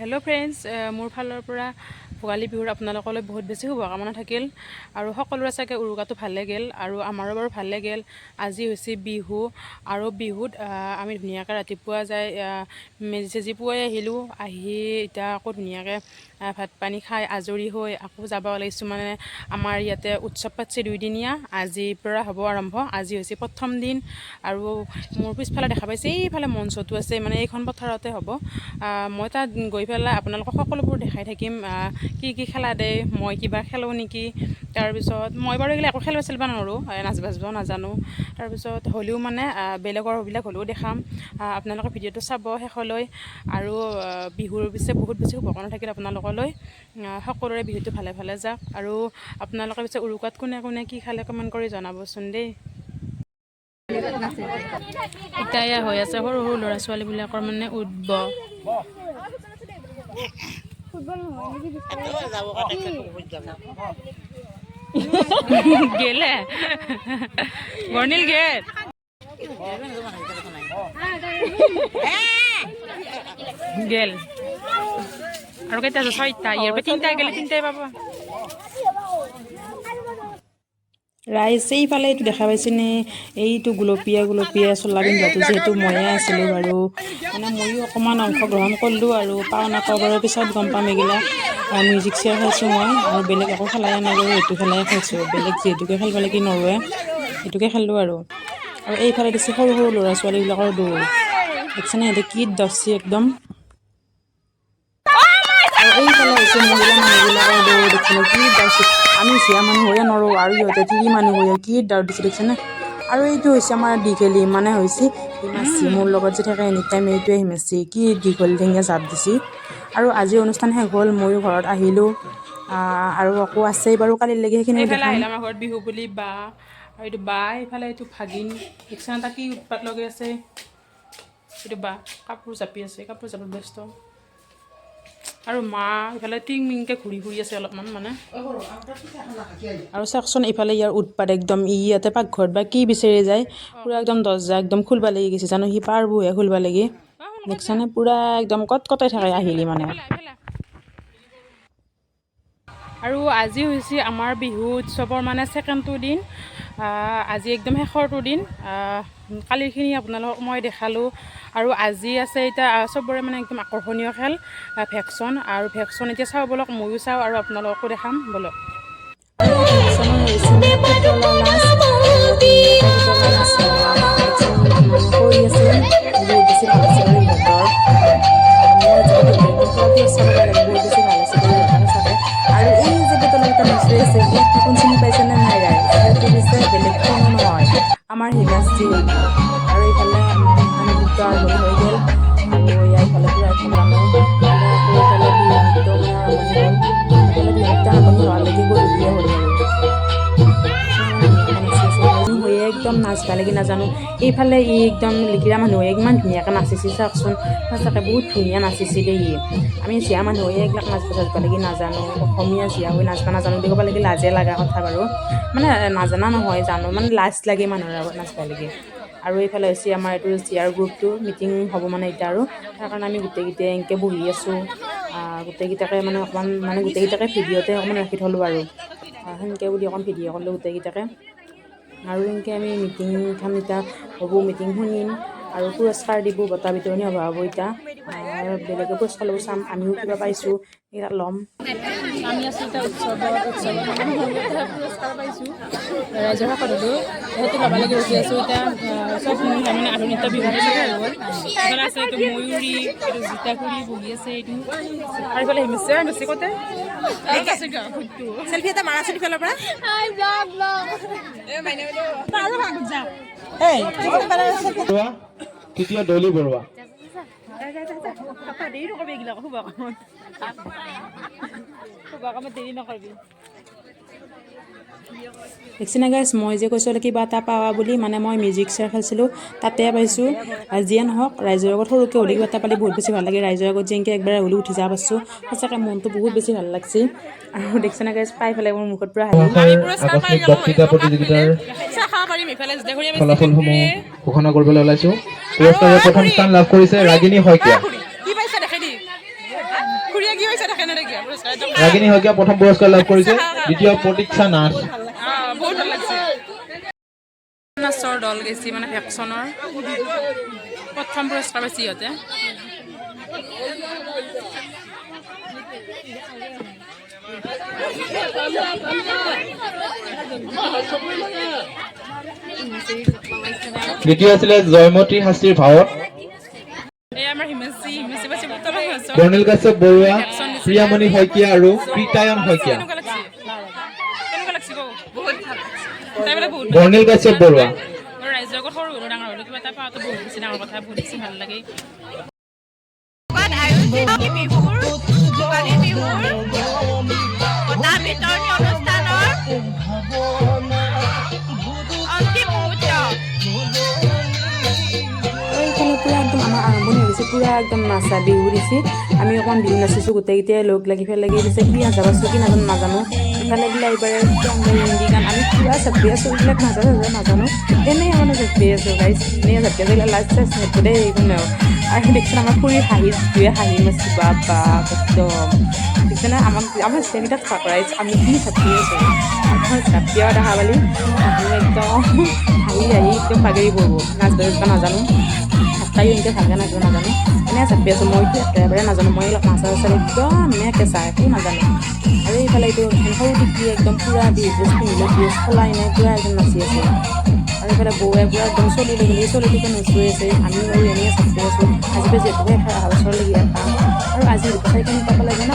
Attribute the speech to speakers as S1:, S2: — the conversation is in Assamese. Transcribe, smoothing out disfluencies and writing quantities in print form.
S1: হেল্ল' ফ্ৰেণ্ডছ, মোৰ ফালৰ পৰা ভোগালী বিহুৰ আপোনালোকলৈ বহুত বেছি শুভকামনা থাকিল আৰু সকলোৰে চাগে উৰুকাটো ভালে গ'ল আৰু আমাৰো বাৰু ভালে গ'ল। আজি হৈছে বিহু আৰু বিহুত আমি ধুনীয়াকৈ ৰাতিপুৱা যাই মেজি চেজি পুৱাই আহিলোঁ। আহি এতিয়া আকৌ ধুনীয়াকৈ ভাত পানী খাই আজৰি হৈ আকৌ যাব ওলাইছোঁ। মানে আমাৰ ইয়াতে উৎসৱ পাতিছে 2 দিনীয়া। আজিৰ পৰা হ'ব আৰম্ভ। আজি হৈছে প্ৰথম দিন আৰু মোৰ পিছফালে দেখা পাইছে এইফালে মঞ্চটো আছে, মানে এইখন পথাৰতে হ'ব। মই তাত গৈ পেলাই আপোনালোকক সকলোবোৰ দেখাই থাকিম, কি কি খেলা দে, মই কিবা খেলোঁ নেকি। তাৰপিছত মই বাৰু এইগিলা একো খেলিব চেলিব নোৱাৰোঁ, নাচ বাজব নাজানো। তাৰপিছত হ'লেও মানে বেলেগৰবিলাক হ'লেও দেখাম, আপোনালোকে ভিডিঅ'টো চাব শেষলৈ। আৰু বিহুৰ পিছে বহুত বেছি শুভকামনা থাকিল আপোনালোকলৈ। সকলোৰে বিহুটো ভালে ভালে যাওক আৰু আপোনালোকে পিছে উৰুকাত কোনে কোনে কি খালে কমেণ্ট কৰি জনাবচোন দেই। এতিয়া হৈ আছে সৰু সৰু ল'ৰা ছোৱালীবিলাকৰ মানে উদ্ভৱ। গেলে বৰ্ণিল গেল গেল আৰু কেইটা আছে? 6টা। ইয়াৰ পৰা 3টাই গেলে 3টাই পাব। ৰাইজ এইফালে এইটো দেখা পাইছেনে? এইটো গুলপীয়া গুলপীয়া চোলা পিন্ধাটো যিহেতু ময়ে আছিলোঁ বাৰু, মানে ময়ো অকণমান অংশগ্ৰহণ কৰিলোঁ আৰু পাওঁ নাপাওঁ বাৰু পিছত গম পাম। এইগিলা মিউজিক চেয়াৰ খাইছোঁ মই আৰু বেলেগ একো খেলাই নাই বাৰু, এইটো খেলাই খাইছোঁ। বেলেগ যিহেতুকে খেলিব লাগি নৰুৱে সেইটোকে খেলিলোঁ আৰু এইফালে দিছে সৰু সৰু ল'ৰা ছোৱালীবিলাকৰ দৌৰ দেখিছেনে? সিহঁতে কি দচি একদম। আৰু এইফালে হৈছে মহিলা মানুহবিলাকৰ দৌৰ দেখিছেনে? কি দৌৰ। আমি জীয়া মানুহ হৈয়ে নৰোঁ আৰু ইহঁতে তিৰি মানুহ হৈয়ে কি দৌৰ দিছে দেখিছেনে? আৰু এইটো হৈছে আমাৰ দীঘলী, মানে হৈছে হিমাচি, মোৰ লগত যে থাকে এনি টাইম এইটোৱে হিমাচি। কি দীঘল ঠেঙীয়া জাপ দিছে। আৰু আজি অনুষ্ঠান শেষ হ'ল, ময়ো ঘৰত আহিলোঁ আৰু আকৌ আছেই বাৰু কালিলৈকে সেইখিনি দেখাম। আমাৰ ঘৰত বিহু বুলি বা আৰু এইটো বা এইফালে এইটো ভাগিন দেখিছেনে? তাক কি উৎপাত লগাই আছে। এইটো বা কাপোৰ জাপি আছে, কাপোৰ জাপত ব্যস্ত। আৰু মা ইফালে টিং মিংকৈ ঘূৰি ফুৰি আছে অলপমান মানে। আৰু চাওকচোন এইফালে ইয়াৰ উৎপাত একদম। ইয়াতে পাকঘৰত বা কি বিচাৰি যায়, পূৰা একদম দৰ্জা একদম খুলবা লাগি গৈছে জানো, সি পাৰবোহে খুলবা লাগি। দেখিছানে? পূৰা একদম কটকটাই থাকে আহিলি মানে। আৰু আজি হৈছে আমাৰ বিহু উৎসৱৰ মানে 2nd দিন। আজি একদম শেষৰটো দিন। কালিখিনি আপোনালোকক মই দেখালোঁ আৰু আজি আছে এতিয়া চবৰে মানে একদম আকৰ্ষণীয় খেল ভেকচন। আৰু ভেকচন এতিয়া চাওঁ বলক, ময়ো চাওঁ আৰু আপোনালোককো দেখাম বলক। ভেকচনৰ হৈছে মানে পুতলা নাচ, ধুনীয়াকৈ পুতলা নাচ কৰি আছে। বহুত বেছি ভাল আছে বাৰু ইহঁতৰ। মই যিহেতু একদম পুৰা পুৰস্কাৰ পাব লাগে, বহুত বেছি ভাল আছে দেই ইহঁতৰ সঁচাকৈ। আৰু এই যে পুতলাকেইটা নচুৱাই আছে, সেইটো কোন চিনি পাইছেনে নাই ৰাইজ? সেইটো পিছে বেলেগ কোনো নহয়, আমাৰ হিমাশ্ৰী। আৰু এইফালে নৃত্য আৰম্ভণি হৈ গ'ল আৰু ইফালে পূৰা প্ৰগ্ৰামো ইফালে আকৌ ইফালে বিহু নৃত্য মানে আৰম্ভণি হ'ল। ইফালে বিহু নৃত্য আৰম্ভণি হোৱালৈকে গধূলিয়ে হ'ল বাৰু। ইমান ধুনীয়াকৈ নাচি আছে হৈয়ে একদম নাচবা লাগি নাজানো। এইফালে ই একদম লিকিৰা মানুহে ইমান ধুনীয়াকৈ নাচিছে চাওকচোন, সঁচাকৈ বহুত ধুনীয়া নাচিছে দেই। আমি জীয়া মানুহ হৈয়ে এইবিলাক নাচবা চাচবা লাগি নাজানো, অসমীয়া জীয়া হৈ নাচবা নাজানো বুলি ক'ব লাগি লাজে লগা কথা বাৰু। মানে নাজানা নহয়, জানো, মানে লাজ লাগে মানুহৰ আগত নাচবা লাগি। আৰু এইফালে হৈছে আমাৰ এইটো চিয়াৰ গ্ৰুপটো মিটিং হ'ব মানে এতিয়া, আৰু তাৰ কাৰণে আমি গোটেইকেইটাই এনেকৈ বহি আছোঁ। গোটেইকেইটাকে মানে অকণমান মানে গোটেইকেইটাকে ভিডিঅ'তে অকণমান ৰাখি থ'লোঁ আৰু সেনেকৈ বুলি অকণ ভিডিঅ' কৰিলোঁ গোটেইকেইটাকে। আৰু এনেকৈ আমি মিটিংখন এতিয়া হ'ব, মিটিং শুনিম আৰু পুৰস্কাৰ দিব, বঁটা বিতৰণি সভা হ'ব এতিয়া। বেলেগে পুৰস্কাৰ ল'ব, চাম আমিও কিবা পাইছোঁ সেইবিলাক ল'ম। আমি আছোঁ এতিয়া উৎসৱত মানে পুৰস্কাৰ পাইছোঁ ৰাইজৰ সকলোতো, সেইটো ল'ব লাগি ৰখি আছোঁ এতিয়া। চব মানে আধুনিক নৃত্য বিহু চবে হৈ গ'ল। এইফালে আছে এইটো ময়ূৰী, এইটো জিতাকুৰি বহি আছে, এইটো আৰু এইফালে হিমিছে বেছি কতে চেলফি এটা মাৰা চেলফি ফালৰ পৰা
S2: তৃতীয় দলি বৰুৱা।
S1: দেৰি নকৰিবি এইগিলাক, শুভ কামত দেৰি নকৰিবি। দেখিছেনে গাইছ, মই যে কৈছিলোঁ কিবা এটা পাৱা বুলি, মানে মই মিউজিক চেয়াৰ খেলিছিলোঁ তাতে পাইছোঁ। যিয়ে নহওক ৰাইজৰ আগত সৰুকৈ হ'লে কিবা এটা পালে বহুত বেছি ভাল লাগে। ৰাইজৰ আগত যেনেকৈ একবাৰে হ'লেও উঠি যাব পাৰছোঁ, সঁচাকৈ মনটো বহুত বেছি ভাল লাগছে। আৰু দেখিছেনে গাইছ, পাই পেলাই মোৰ মুখত পূৰা হাঁহি।
S2: আকস্মিক বক্তৃতা প্ৰতিযোগিতাৰ ফলাফলসমূহ ঘোষণা কৰিবলৈ ওলাইছোঁ। পুৰস্কাৰৰ প্ৰথম স্থান লাভ কৰিছে ৰাগিনী শইকীয়া।
S1: খুৰীয়া কি হৈছে থাকে নেকি পুৰস্কাৰ
S2: ৰাগিনী শইকীয়া প্ৰথম পুৰস্কাৰ লাভ কৰিছে দ্বিতীয় প্ৰতীক্ষা নাথ
S1: বহুত ভাল লাগিছে নাচৰ দল গৈছে মানে ভেকচনৰ প্ৰথম পুৰস্কাৰ পাইছে সিহঁতে
S2: দ্বিতীয় আছিলে জয়মতী শাস্ত্ৰীৰ ভাৱত
S1: এই আমাৰ হিমেশী পাইছে উত্তম
S2: বৰ্ণিল কাশ্যপ বৰুৱা প্ৰিয়ামণি শইকীয়া আৰু প্ৰীতায়ন শইকীয়া
S1: কেনেকুৱা লাগছে বহুত ভাল তাই বোলে বহুত
S2: বৰ্ণিল কাশ্যপ বৰুৱা
S1: ৰাইজৰ আগত সৰু হ'লেও ডাঙৰ হ'লেও কিবা এটা পাওঁতে বহুত বেছি ডাঙৰ কথা বহুত বেছি ভাল লাগে
S3: পুৰা একদম আমাৰ আৰম্ভণি হৈছে পুৰা একদম নাচা বিহু দিছে আমি অকণমান বিহু নাচিছোঁ গোটেইকেইটাই লগ লাগি পেলাই দিছে কি নাযাবাছোঁ কি নাজানো ইফালে বোলে এইবাৰে হিন্দী গান আমি পুৰা চাপি আছোঁ এইবিলাক নাজানো এনেই মানে চাপি আছোঁ গাইছ এনেই চাপি আছোঁ লাষ্ট চাইজ নেপো দেই একদম আৰু দেখিছেনে আমাৰ খুৰী হাঁহি যিটোৱে হাঁহি মাছি বাবা একদম দেখিছেনে আমাৰ চেনিটাক চাকৰাইছ আমি কি চাপি আছোঁ আমাৰ চাপিয়া দেখা পালি হাঁহি একদম হাঁহি একদম বাগৰি পৰিব নাচ বাজা নাজানো তাইও এনেকৈ ভালকৈ নাচিব নাজানো এনেই চাপি আছোঁ মইতো একেবাৰে নাজানো মই অলপ নাচা চাচা একদম কেঁচা একো নাজানো আৰু এইফালে এইটো সৰু টিকি একদম পূৰা বিহু ড্ৰেছ পিন্ধিলে ড্ৰেছ সলাই নাই পূৰা একদম নাচি আছে আৰু এইফালে বৌৱে পূৰা একদম চলি লাগিলে চলিটোকে নচুই আছে আমি বাৰু এনেই চাপি আছোঁ আজিকালি যিহেতুকে অহা বছৰলৈকে পাম আৰু আজি কথাখিনি পাব লাগে ন